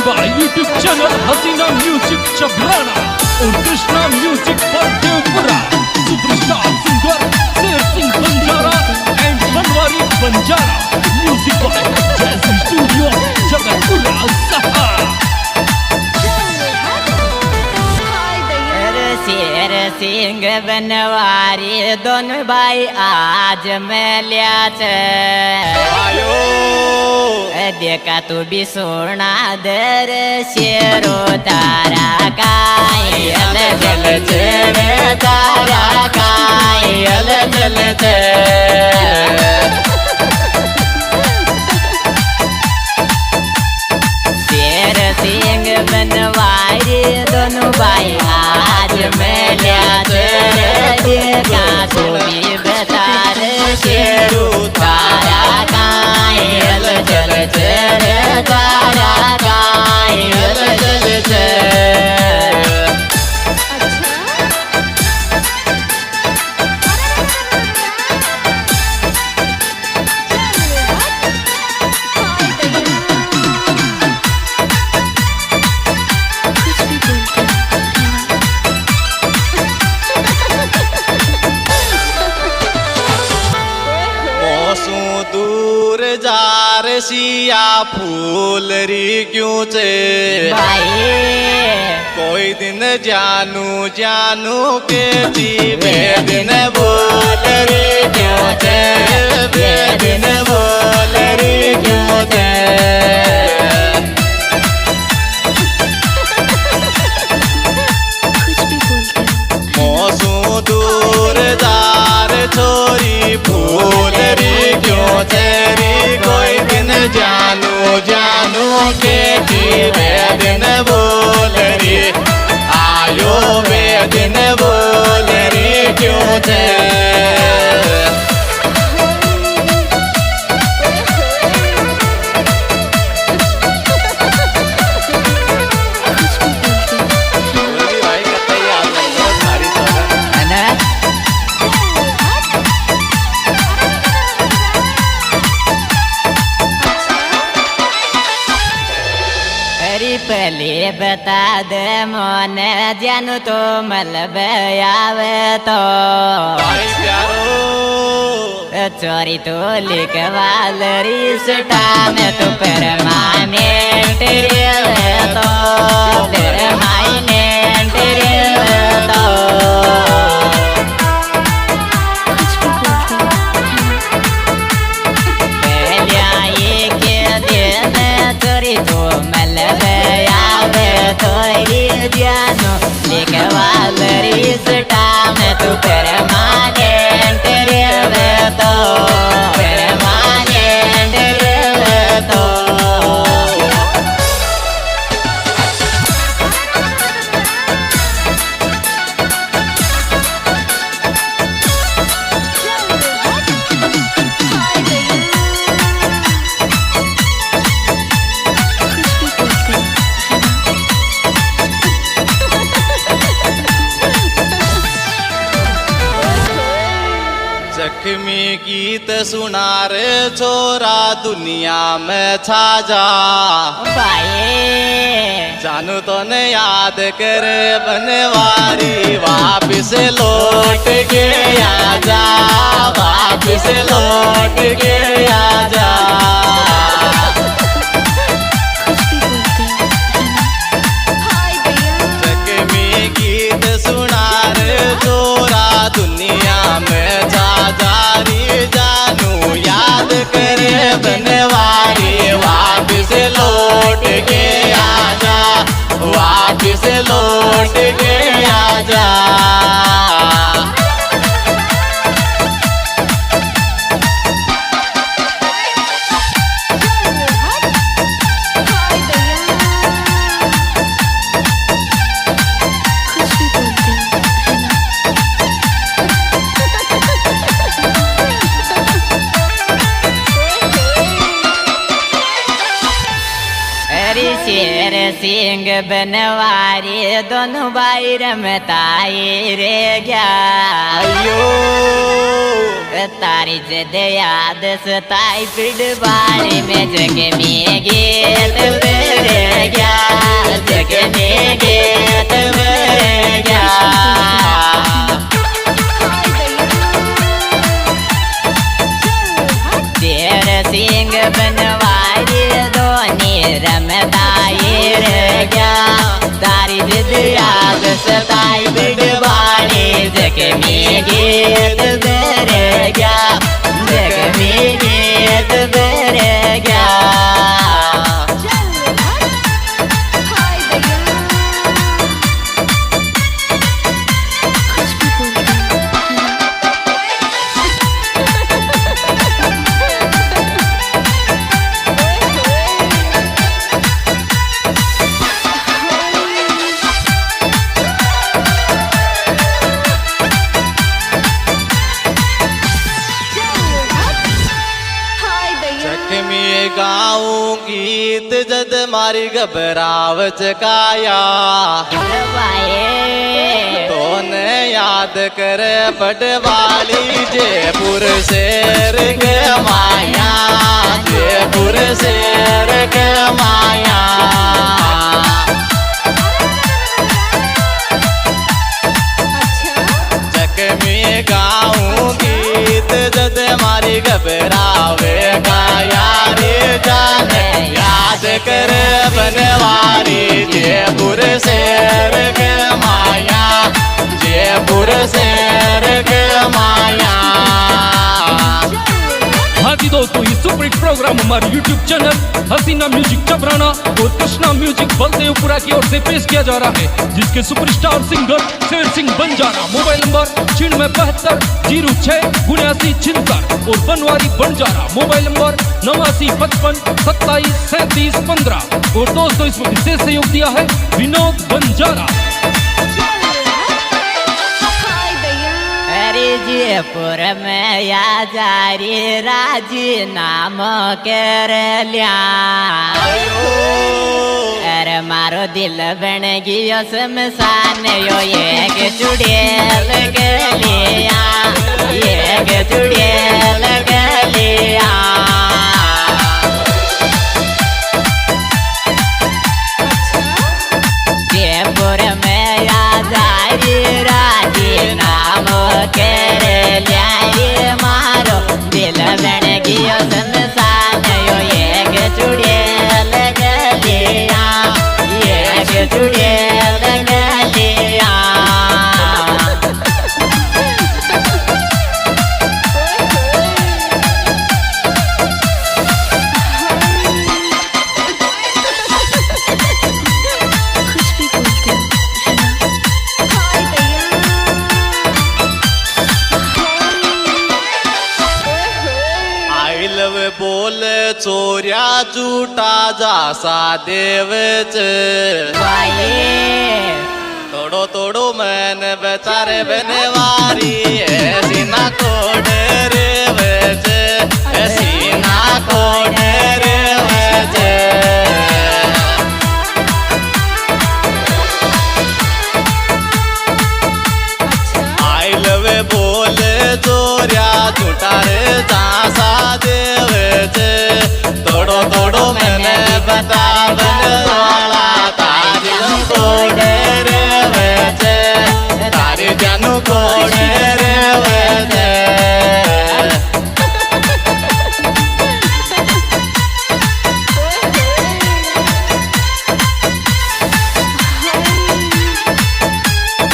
Bye YouTube channel हसीना music चबलाना और Krishna music पर Devpura. Superstar singer Sher Singh Banjara and Banwari Banjara. Music by जैसी studio Jagatpura सहा। शेर सिंह बनवारी दोनों भाई आज मिल्या देखा तू भी सोना दर शेरो तारा कायल जल तारा कायल जल शेर सिंह बनवारी दोनों भाई आज मिल्या देखा तू भी बता शेरू तारा कायल जल तारा कायल जल दूर जार सिया फूल री क्यों चे कोई दिन जानू जानू के जीवे दिन बोल री क्यों चे दिन बोल री क्यों चे मौसू दूर जार छोरी फूल री क्यों तेरी कोई दिन जानू जानू के जीवे दिन बोल री आयो वे दिन बोल री क्यों थे पहले बता दे मोन जानू तो मलब आवे तो चोरी तो लिखवाल रिश्ता में तो परमानेंट तो परमानेंट तो पहले ये के दिन चोरी तो मलब तोरी जानो लिखवाल रिश्ता में तू परमानेंट रेवे तो परमानेंट रेवे तो जख्मी गीत सुना रे छोरा दुनिया में छा जा जानू तो न याद करे बनवारी वापिस लौट के आजा वापिस लौट के आजा जख्मी गीत सुना रे छोरा दुनिया में जानू याद करे बनवारी वापिस लौट के आजा वापिस लौट के आजा शेर सिंह बनवारी दोनों भाई रमताई रे गया तारी जद याद सताई पिड़ बाड़ी में जग में गेल रे गया बनवारी दोनी रमताई रे क्या तारी जिद याद सताई बिडवाड़ी जख्मी गीत बेरे क्या जख्मी गीत बेरे क्या गाऊं गीत जद मारी घबरावच काया तोने याद कर पटवाली जयपुर शेर के माया जयपुर शेर के माया जख्मी गाऊं गीत जद मारी घबरावे काया जाने याद कर बनवारी जयपुर शेर के माया जयपुर शेर के माया। हाँ जी दोस्तों, ये सुपर हिट प्रोग्राम हमारे YouTube चैनल हसीना म्यूजिक चबराना और कृष्णा म्यूजिक बलदेवपुरा की ओर से पेश किया जा रहा है, जिसके superstar singer Sher Singh Banjara. Mobile number 9672067976 और बनवारी बंजारा मोबाइल नंबर 8955273715। और दोस्तों, इसमें विशेष सहयोग दिया है विनोद बंजारा। जयपुर में या जारी राजी नाम कर लिया अरे मारो दिल बन गयो शमशान यो एक चुड़ैल के लिया एक चुड़ैल के लिया जयपुर में या जारी राजी नाम कर लिया मारो दिल बन गयो शमशान यो एक चुड़ैल के लिया एक चुड़ैल के लिया बोल चोर्या झूठा जासा देवच तोड़ो तोड़ो मन बेचारे बनवारी ऐसी ना कोड रे वच ऐसी ना कोड रे वच आई लव बोल चोर्या झूठा रे जासा तोड़ो तोड़ो मैंने बता बनवाला तारी कोड़े रे वैसे तारी जानू कोड़े रे वैसे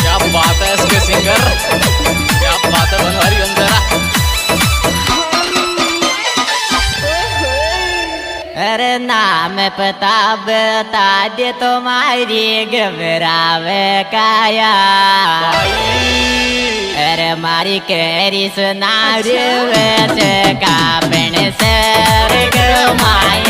क्या बात है इसके सिंगर, क्या बात है बनवारी बंजारा। अरे नाम पता बता दे तुम्हारी घबरावे काया अरे मारी करी सुना रे का बन सर माया